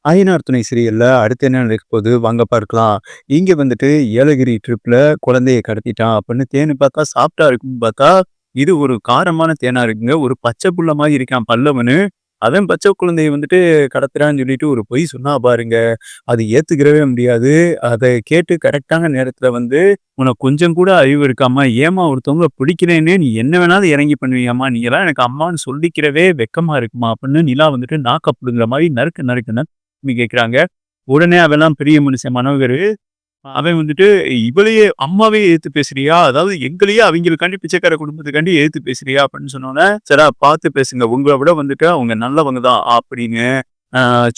ஐயனார் துணை சீரியல்ல அடுத்து என்ன நடக்க போகுது வாங்க பார்க்கலாம். இங்க வந்துட்டு ஏலகிரி ட்ரிப்ல குழந்தைய கடத்திட்டான் அப்படின்னு தேனு பார்த்தா சாஃப்ட்டா இருக்குன்னு பார்த்தா, இது ஒரு காரமான தேனா இருக்குங்க. ஒரு பச்சை புள்ள மாரி இருக்கான் பல்லவனு. அவன் பச்சை குழந்தைய வந்துட்டு கடத்துறான்னு சொல்லிட்டு ஒரு பொய் சொன்னா பாருங்க. அது ஏத்துக்கிறவே முடியாது. அத கேட்டு கரெக்ட்டான நேரத்துல வந்து, "உனக்கு கொஞ்சம் கூட அறிவு இருக்காம்மா? ஏம்மா ஒருத்தவங்கள பிடிக்கிறேன்னே நீ என்ன வேணாலும் இறங்கி பண்ணுவியாம்மா? நீயெல்லாம் எனக்கு அம்மான்னு சொல்லிக்கிறவே வெட்கமா இருக்குமா?" அப்படின்னு நிலா வந்துட்டு நாக்க புடுங்குற மாரி நறுக்கு நறுக்குன்னு கேட்குறாங்க. உடனே அவன்லாம் பெரிய மனுஷன் மனோகரு. அவன் வந்துட்டு, "இவளையே அம்மாவே எதிர்த்து பேசுறியா? அதாவது எங்களையே அவிங்களுக்காண்டி பிச்சைக்கார குடும்பத்துக்காண்டி எதிர்த்து பேசுறியா?" அப்படின்னு சொன்னோனே, "சரிடா பார்த்து பேசுங்க. உங்கள விட வந்துட்டு அவங்க நல்லவங்க தான்." அப்படின்னு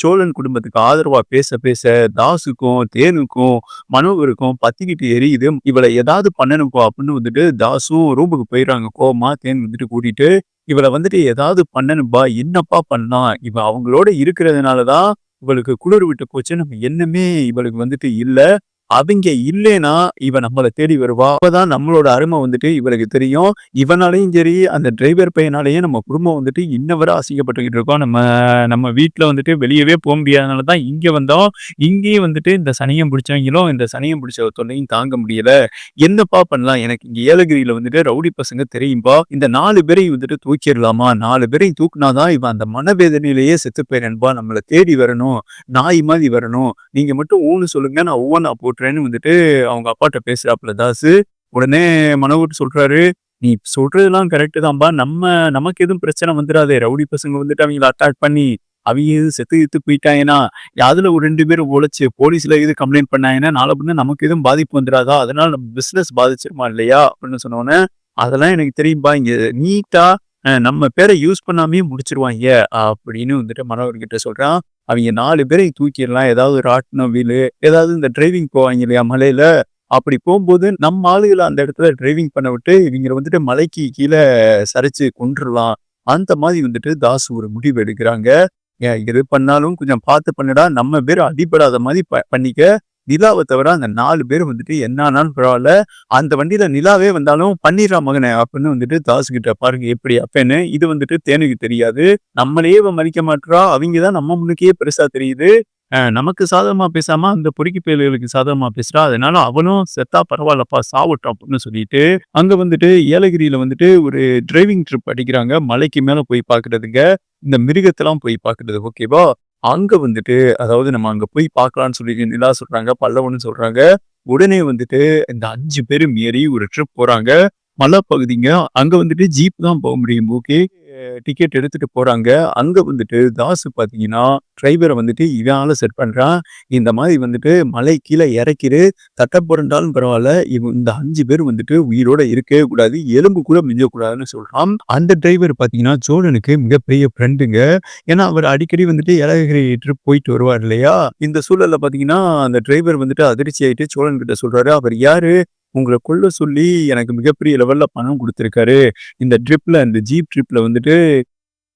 சோழன் குடும்பத்துக்கு ஆதரவா பேச பேச தாசுக்கும், தேனுக்கும், மனோகருக்கும் பத்திக்கிட்டு எரியுது. "இவள ஏதாவது பண்ணணும்ப்பா" அப்படின்னு வந்துட்டு தாசும் ரூமுக்கு போயிடுறாங்க கோவமா. தேன் வந்துட்டு கூட்டிட்டு, "இவள வந்துட்டு ஏதாவது பண்ணணும்பா. என்னப்பா பண்ணலாம்? இவ அவங்களோட இருக்கிறதுனால தான் இவளுக்கு குளிர் விட்டு போச்சு. நம்ம எண்ணமே இவளுக்கு வந்துட்டு இல்ல. அவிங்க இல்லேன்னா, இவ நம்மள தேடி வருவா. அப்பதான் நம்மளோட அரும வந்துட்டு இவளுக்கு தெரியும். இவனாலயும் சரி, அந்த டிரைவர் பையனாலயும் நம்ம குடும்பம் வந்துட்டு இன்ன வர அசிங்கப்பட்டுக்கிட்டு இருக்கோம். நம்ம நம்ம வீட்ல வந்துட்டு வெளியவே போ முடியாதனால தான் இங்க வந்தோம். இங்கேயும் வந்துட்டு இந்த சனியம் பிடிச்சவங்களும், இந்த சனியம் பிடிச்ச தொல்லையும் தாங்க முடியல. என்னப்பா பண்ணலாம்? எனக்கு இங்க ஏலகிரியில வந்துட்டு ரவுடி பசங்க தெரியும்பா. இந்த 4 பேரையும் வந்துட்டு தூக்கிரலாமா? 4 பேரையும் தூக்குனா தான் இவன் அந்த மனவேதனையிலேயே செத்து போயிறான்பா. நம்மள தேடி வரணும். நாய் மாரி வரணும். நீங்க மட்டும் ஊன்னு சொல்லுங்க. நான் ஒவ்வொன்னா போட்டுறேன்னு வந்துட்டு அவங்க அப்பாட்ட பேசுறாப்புல தாசு. உடனே மனோகர் சொல்றாரு, "நீ சொல்றதெல்லாம் கரெக்ட் தான்பா. நமக்கு எதுவும் பிரச்சனை வந்துராதே. ரவுடி பசங்க வந்துட்டு அவங்கள அட்டாக் பண்ணி, அவிங்க எதுவும் செத்து கித்து போயிட்டாங்கன்னா, அதுல ஒரு 2 பேர் பொழச்சு போலீஸ்ல எதுவும் கம்ப்ளைண்ட் பண்ணாங்கன்னா, நாள பின்ன நமக்கு எதுவும் பாதிப்பு வந்துராதா? அதனால நம்ம பிசினஸ் பாதிச்சிருமா இல்லையா?" அப்படின்னு சொன்னோனே, "அதெல்லாம் எனக்கு தெரியும்பா. இங்க நீட்டா நம்ம பேர யூஸ் பண்ணாமயே முடிச்சுருவாய்ங்க." அப்படின்னு வந்துட்டு மனோகர் கிட்ட சொல்றான். அவிங்க 4 பேரையும் தூக்கிரலாம். ஏதாவது ராட்டினம் வீலு, ஏதாவது இந்த டிரைவிங் போவாய்ங்க இல்லையா மலையில, அப்படி போம்போது நம்ம ஆளுகள அந்த இடத்துல டிரைவிங் பண்ண விட்டு, இவிங்கள வந்துட்டு மலைக்கு கீழ சரிச்சு கொன்றுறலாம். அந்த மாரி வந்துட்டு தாசு ஒரு முடிவு எடுக்குறாங்க. எது பண்ணாலும் கொஞ்சம் பார்த்து பண்ணுடா. நம்ம பேரு அடிபடாத மாரி பண்ணிக்க. நிலாவ தவிர அந்த 4 பேரும் வந்துட்டு என்ன ஆனாலும் பரவால்ல. அந்த வண்டியில நிலாவே வந்தாலும் பண்ணிர்றா மகனே! அப்படின்னு வந்துட்டு தாசுகிட்ட பாருங்க எப்படி அப்பன்னு. இது வந்துட்டு தேனுக்கு தெரியாது. நம்மளையே இவ மதிக்க மாட்றா. அவிங்க தான் நம்ம முன்னுக்கே பெருசா தெரியுது. நமக்கு சாதகமா பேசாம அந்த பொறுக்கி பயலுகளுக்கு சாதகமா பேசுறா. அதனால அவனும் செத்தா பரவால்லப்பா சாவட்டும் அப்படின்னு சொல்லிட்டு, அங்க வந்துட்டு ஏலகிரியில வந்துட்டு ஒரு டிரைவிங் ட்ரிப் அடிக்கிறாங்க. மலைக்கு மேல போய் பார்க்குறதுங்க. இந்த மிருகத்தலாம் போய் பார்க்குறது ஓகேவா? அங்க வந்துட்டு அதாவது நம்ம அங்க போய் பார்க்கலான்னு சொல்லி நிலா சொல்றாங்க. பல்லவன்னு சொல்றாங்க. உடனே வந்துட்டு இந்த 5 பேரும் ஏறி ஒரு ட்ரிப் போறாங்க. மலைப்பகுதிங்க. அங்க வந்துட்டு ஜீப் தான் போ முடியும். ஓகே. டிக்கெட் எடுத்துட்டு போறாங்க. அங்க வந்துட்டு தாசு பார்த்தீங்கன்னா, டிரைவர வந்துட்டு இவன் ஆள செட் பண்றான். இந்த மாரி வந்துட்டு மலை கீழ இறக்கிரு. தட்ட புரண்டாலும் பரவால்ல. இந்த 5 பேரும் வந்துட்டு உயிரோட இருக்கவே கூடாது. எலும்பு கூட மிஞ்சக்கூடாதுன்னு சொல்றான். அந்த டிரைவர் பார்த்தீங்கன்னா, சோழனுக்கு மிகப்பெரிய ஃப்ரெண்டுங்க. ஏன்னா, அவர் அடிக்கடி வந்துட்டு ஏலகிரி ட்ரிப் போயிட்டு வருவார் இல்லையா? இந்த சூழல்ல பார்த்தீங்கன்னா, அந்த டிரைவர் வந்துட்டு அதிர்ச்சி ஆயிட்டு சோழன் கிட்ட சொல்றாரு. "அவர் யாரு? உங்கள கொல்ல சொல்லி எனக்கு மிகப்பெரிய லெவல்ல பணம் குடுத்திருக்காரு. இந்த ட்ரிப்ல இந்த ஜீப் ட்ரிப்ல வந்துட்டு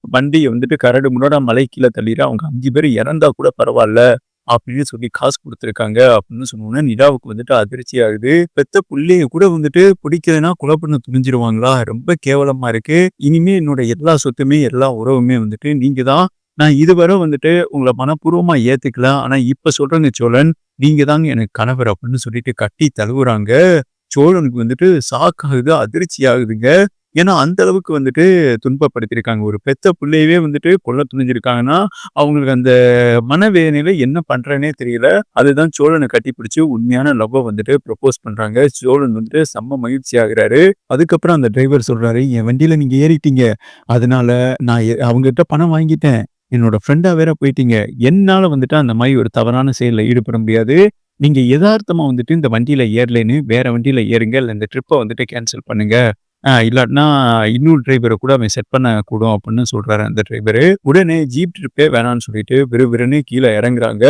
வண்டிய வந்துட்டு கரடு முரடா மலை கீழ தள்ளிரு. அவங்க 5 பேர் இறந்தா கூட பரவால்ல." அப்படின்னு சொல்லி காசு குடுத்துருக்காங்க அப்படின்னு சொன்னோனே, நிலாவுக்கு வந்துட்டு அதிர்ச்சி ஆகுது. பெத்த புள்ளைய கூட வந்துட்டு பிடிக்கலன்னா கொலை பண்ண துணிஞ்சிருவாங்களா? ரொம்ப கேவலமா இருக்கு. இனிமே என்னோட எல்லா சொத்துமே, எல்லா உறவுமே வந்துட்டு நீங்க தான். நான் இதுவரை வந்துட்டு உங்கள மனப்பூர்வமா ஏத்துக்கல. ஆனா இப்ப சொல்றேங்க சோழன், நீங்க தாங்க எனக்கு கணவர் அப்படின்னு சொல்லிட்டு கட்டி தழுவுறாங்க. சோழனுக்கு வந்துட்டு ஷாக் ஆகுது, அதிர்ச்சி ஆகுதுங்க. ஏன்னா, அந்த அளவுக்கு வந்துட்டு துன்பப்படுத்தியிருக்காங்க. ஒரு பெத்த பிள்ளையவே வந்துட்டு கொல்ல துணிஞ்சிருக்காங்கன்னா, அவங்களுக்கு அந்த மனவேதனையில என்ன பண்றதுன்னே தெரியல. அதுதான் சோழன கட்டிப்பிடிச்சு உண்மையான லவ்வ வந்துட்டு ப்ரப்போஸ் பண்றாங்க. சோழன் வந்துட்டு செம்ம மகிழ்ச்சி ஆகுறாரு. அதுக்கப்புறம் அந்த டிரைவர் சொல்றாரு, "என் வண்டியில நீங்க ஏறிட்டீங்க. அதனால நான் அவங்ககிட்ட பணம் வாங்கிட்டேன். என்னோட ஃப்ரெண்டா வேற போயிட்டீங்க. என்னால வந்துட்டு அந்த மாரி ஒரு தவறான செயல்ல ஈடுபட முடியாது. நீங்க எதார்த்தமா வந்துட்டு இந்த வண்டியில ஏறலைன்னு வேற வண்டியில ஏறுங்க. இல்ல இந்த ட்ரிப்ப வந்துட்டு கேன்சல் பண்ணுங்க. இல்லாட்டினா இன்னொரு டிரைவர கூட அவன் செட் பண்ணக்கூடும் அப்படின்னு சொல்றாரு அந்த டிரைவரு. உடனே ஜீப் ட்ரிப்பே வேணான்னு சொல்லிட்டு விறுவிறுன்னு கீழ இறங்குறாங்க.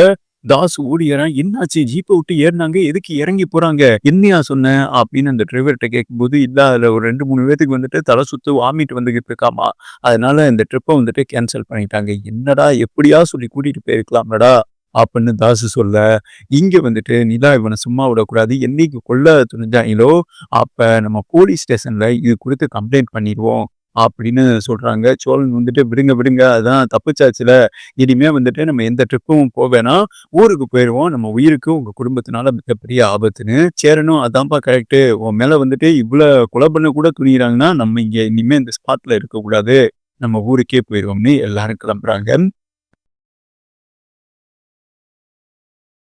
தாஸ் ஓடி ஏறான். "என்னாச்சு? ஜீப்ப விட்டு ஏறுனாங்க. எதுக்கு இறங்கி போறாங்க? என்னையா சொன்ன?" அப்படின்னு அந்த டிரைவர்ட்ட கேட்கும்போது, "இல்ல அதுல ஒரு 2, 3 பேத்துக்கு வந்துட்டு தல சுத்து வாமிட் வந்துகிட்டு இருக்காமா. அதனால இந்த ட்ரிப்ப வந்துட்டு கேன்சல் பண்ணிட்டாங்க." "என்னடா எப்படியா சொல்லி கூட்டிட்டு போயிருக்கலாம்லடா?" அப்படின்னு தாசு சொல்ல, இங்க வந்துட்டு நிலா இவன சும்மா விடக்கூடாது. என்னைக்கு கொல்ல துணிஞ்சாய்ங்களோ, அப்ப நம்ம போலீஸ் ஸ்டேஷன்ல இது குறித்து கம்ப்ளைண்ட் பண்ணிருவோம். அப்படின்னு சொல்றாங்க. சோழன் வந்துட்டு, "விடுங்க, விடுங்க. அதான் தப்பிச்சாச்சுல. இனிமே வந்துட்டு நம்ம எந்த ட்ரிப்பும் போ வேணாம். ஊருக்கு போயிருவோம். நம்ம உயிருக்கு உங்க குடும்பத்தினால மிகப்பெரிய ஆபத்துன்னு." சேரனும், "அதான்ப்பா கரெக்ட்டு. உன் மேல வந்துட்டு இவ்ளோ கொலை பண்ண கூட துணியிறாங்கன்னா, நம்ம இங்க இனிமே இந்த ஸ்பாட்ல இருக்கக்கூடாது. நம்ம ஊருக்கே போயிருவோம்ன்னு" எல்லாரும் கிளம்புறாங்க.